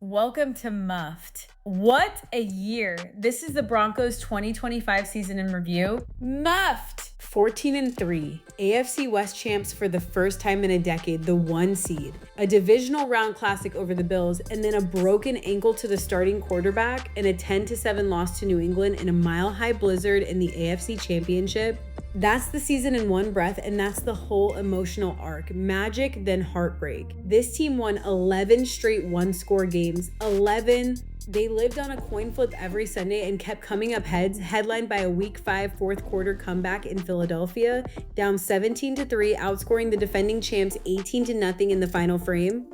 Welcome to Muffed. What a year. This is the Broncos 2025 season in review. Muffed! 14-3, AFC West champs for the first time in a decade, the 1 seed. A divisional round classic over the Bills, and then a broken ankle to the starting quarterback and a 10-7 loss to New England in a mile-high blizzard in the AFC Championship. That's the season in one breath, and that's the whole emotional arc. Magic, then heartbreak. This team won 11 straight one-score games. 11. They lived on a coin flip every Sunday and kept coming up heads, headlined by a Week 5 fourth quarter comeback in Philadelphia, down 17-3, outscoring the defending champs 18-0 in the final frame.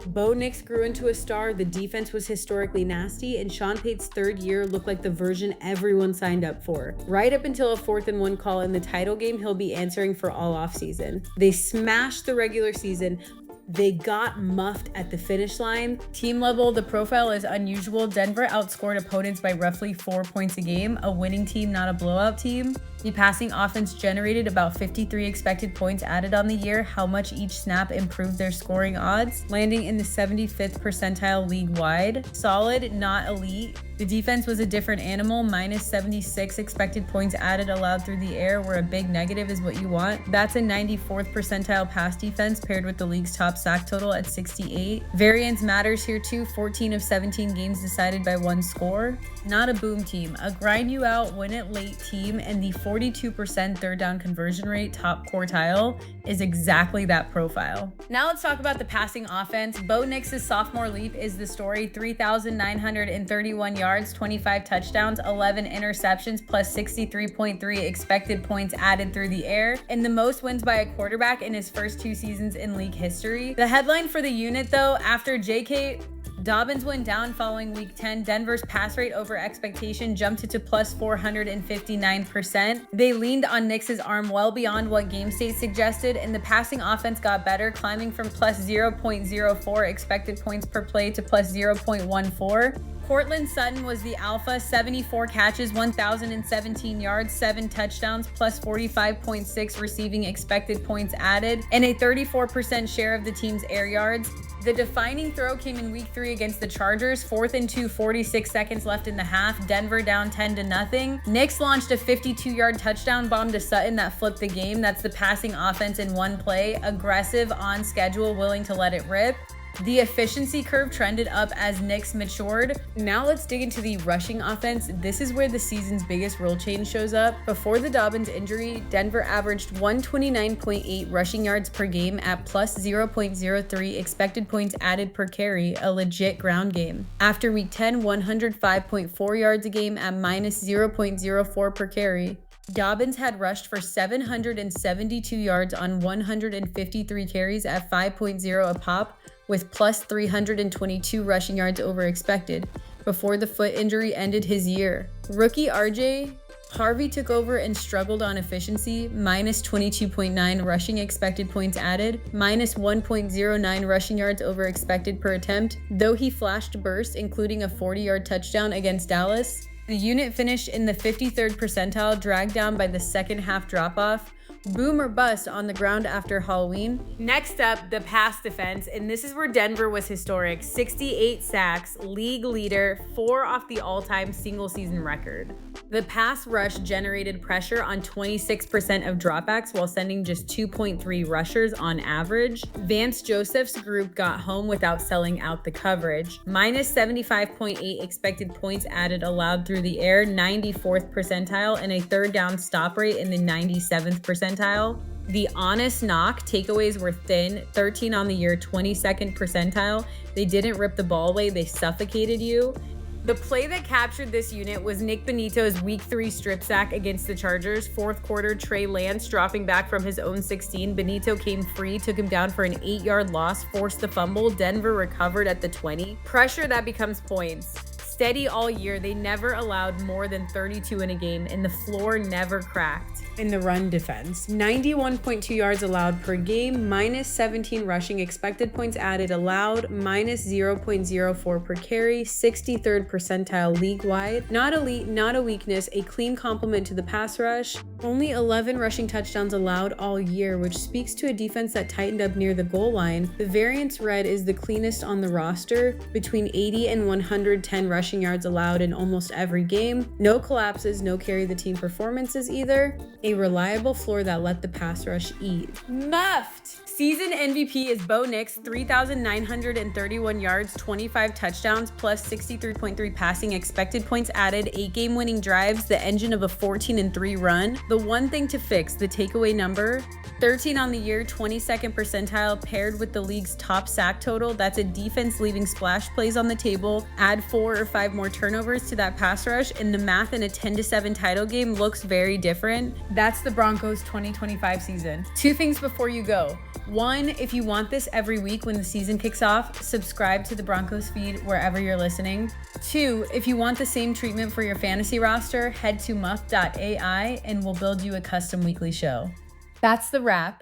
Bo Nix grew into a star, the defense was historically nasty, and Sean Payton's third year looked like the version everyone signed up for. Right up until a 4th and 1 call in the title game he'll be answering for all offseason. They smashed the regular season. They got muffed at the finish line. Team level, the profile is unusual. Denver outscored opponents by roughly 4 points a game, a winning team, not a blowout team. The passing offense generated about 53 expected points added on the year. How much each snap improved their scoring odds, landing in the 75th percentile league-wide. Solid, not elite. The defense was a different animal, minus 76 expected points added allowed through the air, where a big negative is what you want. That's a 94th percentile pass defense paired with the league's top sack total at 68. Variance matters here too, 14 of 17 games decided by 1 score. Not a boom team, a grind you out, win it late team, and the 42% third down conversion rate, top quartile, is exactly that profile. Now let's talk about the passing offense. Bo Nix's sophomore leap is the story. 3,931 yards, 25 touchdowns, 11 interceptions, plus 63.3 expected points added through the air, and the most wins by a quarterback in his first 2 seasons in league history. The headline for the unit though, after J.K. Dobbins went down following week 10, Denver's pass rate over expectation jumped to plus 459%. They leaned on Nix's arm well beyond what game state suggested, and the passing offense got better, climbing from plus 0.04 expected points per play to plus 0.14. Courtland Sutton was the alpha, 74 catches, 1,017 yards, 7 touchdowns, plus 45.6 receiving expected points added, and a 34% share of the team's air yards. The defining throw came in week 3 against the Chargers, 4th and 2, 46 seconds left in the half, Denver down 10-0. Nix launched a 52-yard touchdown bomb to Sutton that flipped the game. That's the passing offense in one play, aggressive, on schedule, willing to let it rip. The efficiency curve trended up as Nix matured. Now let's dig into the rushing offense. This is where the season's biggest rule change shows up. Before the Dobbins injury, Denver averaged 129.8 rushing yards per game at plus 0.03 expected points added per carry, a legit ground game. After week 10, 105.4 yards a game at minus 0.04 per carry. Dobbins had rushed for 772 yards on 153 carries at 5.0 a pop, with plus 322 rushing yards over expected, before the foot injury ended his year. Rookie RJ Harvey took over and struggled on efficiency, minus 22.9 rushing expected points added, minus 1.09 rushing yards over expected per attempt, though he flashed bursts, including a 40-yard touchdown against Dallas. The unit finished in the 53rd percentile, dragged down by the second half drop-off. Boom or bust on the ground after Halloween. Next up, the pass defense, and this is where Denver was historic. 68 sacks, league leader, 4 off the all-time single-season record. The pass rush generated pressure on 26% of dropbacks while sending just 2.3 rushers on average. Vance Joseph's group got home without selling out the coverage. Minus 75.8 expected points added allowed through the air, 94th percentile, and a third down stop rate in the 97th percentile. The honest knock takeaways were thin, 13 on the year, 22nd percentile. They didn't rip the ball away, they suffocated you. The play that captured this unit was Nik Bonitto's week 3 strip sack against the Chargers. 4th quarter, Trey Lance dropping back from his own 16. Bonitto came free, took him down for an 8-yard loss, forced the fumble. Denver recovered at the 20. Pressure that becomes points. Steady all year, they never allowed more than 32 in a game, and the floor never cracked. In the run defense, 91.2 yards allowed per game, minus 17 rushing expected points added allowed, minus 0.04 per carry, 63rd percentile league-wide. Not elite, not a weakness, a clean complement to the pass rush. Only 11 rushing touchdowns allowed all year, which speaks to a defense that tightened up near the goal line. The variance read is the cleanest on the roster, between 80 and 110 rushing yards allowed in almost every game. No collapses, no carry the team performances either. A reliable floor that let the pass rush eat. Muffed! Season MVP is Bo Nix, 3,931 yards, 25 touchdowns, plus 63.3 passing expected points added, 8 game-winning drives, the engine of a 14-3 run. The one thing to fix, the takeaway number, 13 on the year, 22nd percentile, paired with the league's top sack total. That's a defense leaving splash plays on the table. Add 4 or 5 more turnovers to that pass rush, and the math in a 10-7 title game looks very different. That's the Broncos 2025 season. 2 things before you go. 1, if you want this every week when the season kicks off, subscribe to the Broncos feed wherever you're listening. 2, if you want the same treatment for your fantasy roster, head to muff.ai and we'll build you a custom weekly show. That's the wrap.